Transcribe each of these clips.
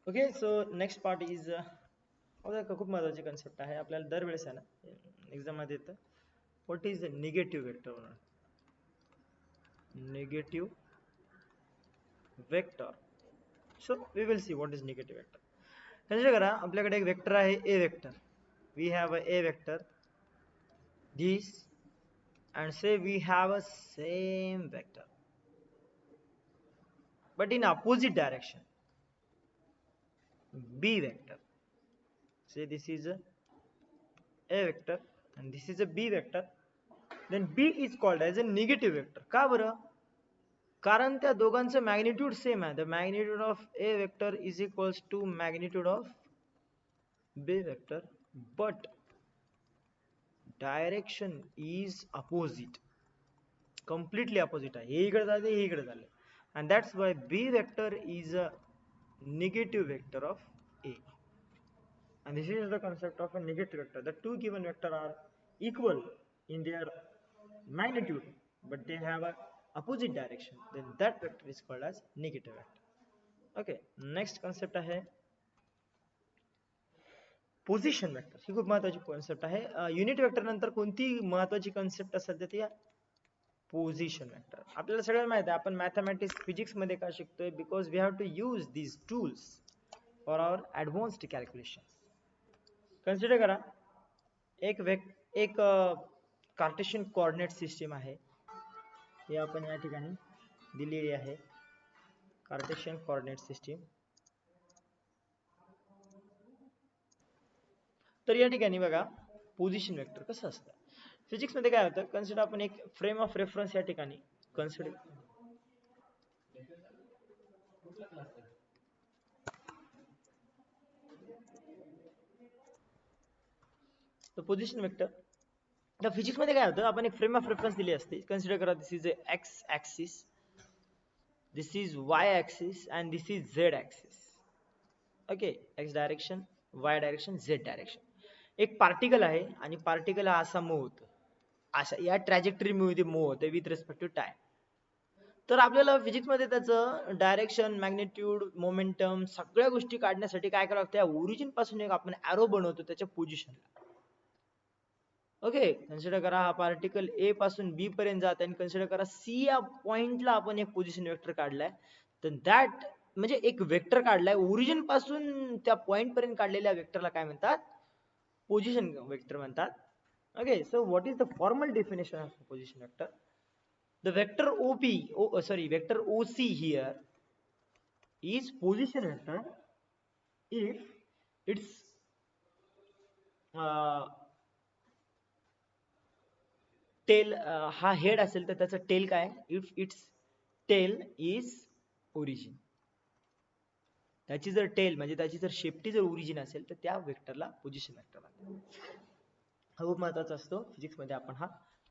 Okay so next part is खूप महत्वाची concept आहे आपल्याला दरवेळेस आहे ना एक्झाम मध्ये येतं. व्हॉट इज निगेटिव्ह वेक्टर म्हणून negative vector. So we will see what is negative vector. Consider करा आपल्याकडे एक वेक्टर आहे A vector. We have a A vector this and say we have a same vector but in opposite direction b vector. Say this is a vector and this is a b vector, then b is called as a negative vector. का बरं? कारण त्या दोघांचं magnitude same आहे. The magnitude of A vector is equals to magnitude of B vector but direction is opposite. completely opposite आहे. हे इकडे झाले हे इकडे झाले and that's why b vector is a negative vector of a. And this is the concept of a negative vector. The two given vector are equal in their magnitude but they have a opposite direction, then that vector is called as negative vector. Okay, next concept आहे position vector. ही खूप महत्वाची concept आहे. Unit vector नंतर कोणती महत्वाची concept असेल तर ती पोझिशन वेक्टर. आपल्याला सगळ्यांना माहिती आहे आपण मॅथमॅटिक्स फिजिक्स मध्ये का शिकतोय because we have to use these tools for our advanced calculation. Consider करा एक कार्टेशियन कोऑर्डिनेट सिस्टीम आहे. हे आपण या ठिकाणी दिलेली आहे कार्टेशियन कोऑर्डिनेट सिस्टीम. तर या ठिकाणी बघा पोझिशन वेक्टर कसं असतं फिजिक्स मध्ये काय होतं. कन्सिडर आपण एक फ्रेम ऑफ रेफरन्स या ठिकाणी कन्सिडर तर पोझिशन वेक्टर तर फिजिक्स मध्ये काय होतं आपण एक फ्रेम ऑफ रेफरन्स दिली असते. कन्सिडर करा this is x axis, this is why axis and this is Z axis. Okay, x direction, Y direction, Z direction. एक पार्टिकल आहे आणि पार्टिकल हा असा मूव्ह होतो, अशा या ट्रॅजेक्टरी मूव्ह होते विथ रिस्पेक्ट टू टाइम. तर आपल्याला फिजिक्स मध्ये त्याचं डायरेक्शन, मॅग्निट्यूड, मोमेंटम सगळ्या गोष्टी काढण्यासाठी काय करावं लागतं. ओरिजिन पासून एक आपण ॲरो बनवतो त्याच्या पोझिशनला. ओके, कन्सिडर करा हा पार्टिकल ए पासून बी पर्यंत जात आणि कन्सिडर करा सी या पॉइंटला आपण एक पोझिशन वेक्टर काढलाय. तर दॅट म्हणजे एक वेक्टर काढलाय ओरिजिन पासून त्या पॉइंट पर्यंत काढलेल्या वेक्टरला काय म्हणतात, पोझिशन वेक्टर म्हणतात. Okay, so what is the formal definition of position vector. The vector vector OC here is position vector if its tail हा हेड असेल तर त्याचं टेल काय, if its tail is origin. त्याची जर टेल म्हणजे त्याची जर शेपटी जर ओरिजिन असेल तर त्या वेक्टरला पोझिशन वेक्टर म्हणतात. हा खूप महत्वाचा असतो फिजिक्स मध्ये आपण हा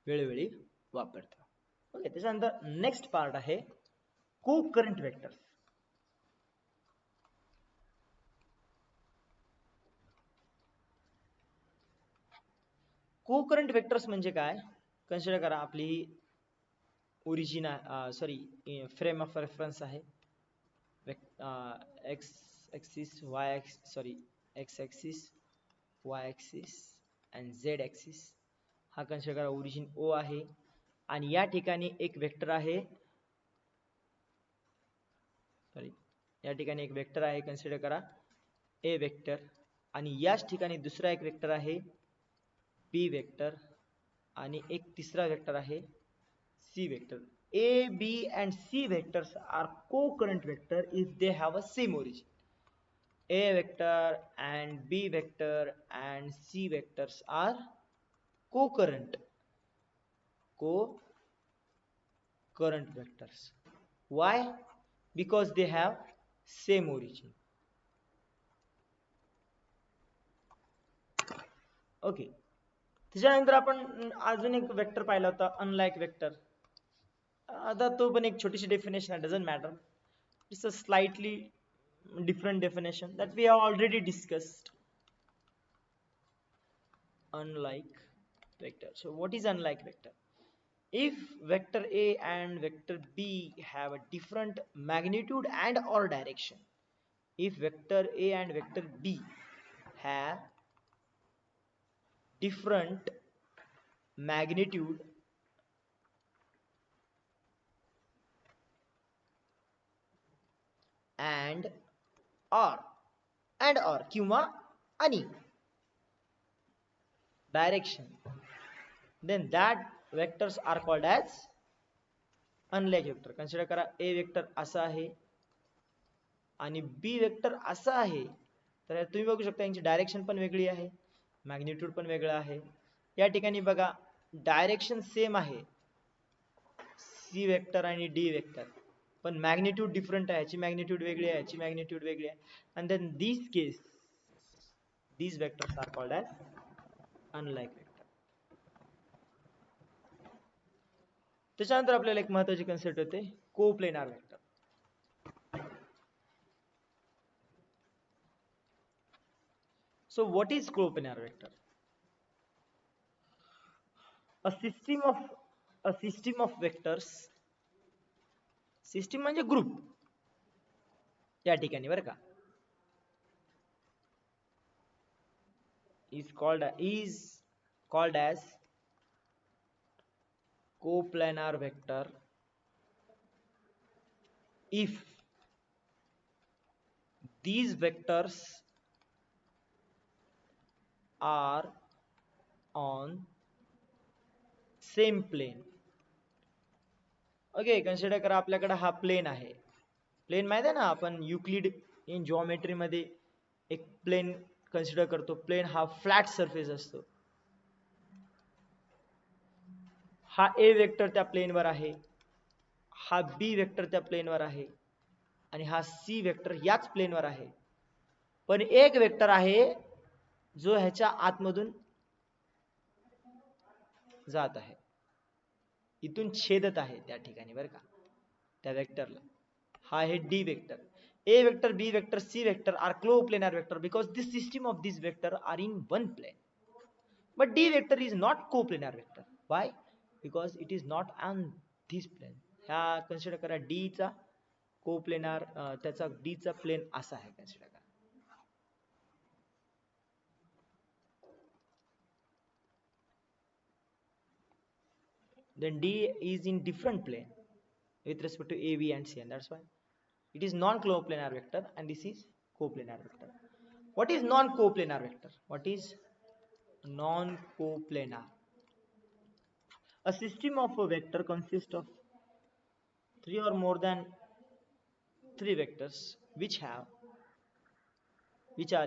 वेळोवेळी वापरतो. ओके, त्याच्यानंतर नेक्स्ट पार्ट आहे को करंट वेक्टर. को करंट वेक्टर्स म्हणजे काय. कन्सिडर करा आपली ओरिजिन फ्रेम ऑफ रेफरन्स आहे. X axis Y x axis Y axis and Z axis. हा कन्सिडर करा ओरिजिन ओ आहे आणि या ठिकाणी एक वेक्टर आहे, या ठिकाणी एक वेक्टर आहे. कन्सिडर करा ए वेक्टर आणि याच ठिकाणी दुसरा एक वेक्टर आहे बी वेक्टर आणि एक तिसरा वेक्टर आहे C vector. A, B and C vectors are co-current vector if they have a same origin. A vector and B vector and C vectors are co-current vectors. Why? Because they have same origin. Okay. त्याच्यानंतर आपण अजून एक vector पाहिला होता unlike vector. आता तो पण एक छोटीशी डेफिनेशन आहे, doesn't matter. It's a slightly different definition that we have already discussed. Unlike vector. So what is unlike vector? If vector A and vector B have a different magnitude and or direction if vector A and vector B have different magnitude and or किंवा आणि direction, then that vectors are called as unlike vector. Consider करा A vector असा आहे आणि B vector असा आहे, तर तुम्ही बघू शकता यांची डायरेक्शन पण वेगळी आहे, मॅग्निट्यूड पण वेगळं आहे. या ठिकाणी बघा डायरेक्शन सेम आहे C वेक्टर आणि D वेक्टर, पण मॅग्निट्यूड डिफरंट आहे, याची मॅग्निट्यूड वेगळी आहे, याची मॅग्निट्यूड वेगळी आहे. and then this case these vectors are called as unlike vector. त्याच्यानंतर आपल्याला एक महत्त्वाची कन्सेप्ट होते coplanar vector. So what is coplanar vector? A system of vectors, system म्हणजे ग्रुप या ठिकाणी बरं का, is called as coplanar vector if these vectors are on same plane. Okay, consider करा आपल्याकडे हा प्लेन आहे. प्लेन माहित आहे ना, आपण युक्लिड इन जिओमेट्री मध्ये एक प्लेन कन्सिडर करतो. प्लेन हा फ्लॅट सरफेस असतो. हा ए वेक्टर त्या प्लेनवर आहे, हा बी वेक्टर त्या प्लेनवर आहे आणि हा सी वेक्टर याच प्लेनवर आहे. पण एक वेक्टर आहे जो ह्याच्या आतमधून जात आहे, इथून छेदत आहे त्या ठिकाणी बरं का, त्या वेक्टरला. हा आहे D vector. A vector, B vector, C vector are coplanar vector because this system of these vector are in one plane. But D vector is not coplanar vector. Why? Because it is not on this plane. ह्या consider करा D चा coplanar, त्याचा D चा plane असा आहे, consider करा. Then D is in different plane with respect to A, B and C, and that's why it is non-coplanar vector and this is coplanar vector. What is non-coplanar vector? What is non-coplanar? A system of a vector consists of three or more than three vectors which are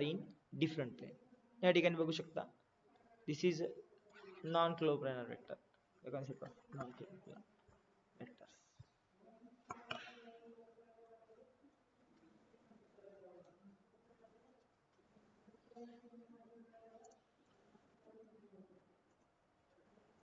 in different plane. या ठिकाणी बघू शकता, this is non-coplanar vector. The concept of non-coplanar vectors.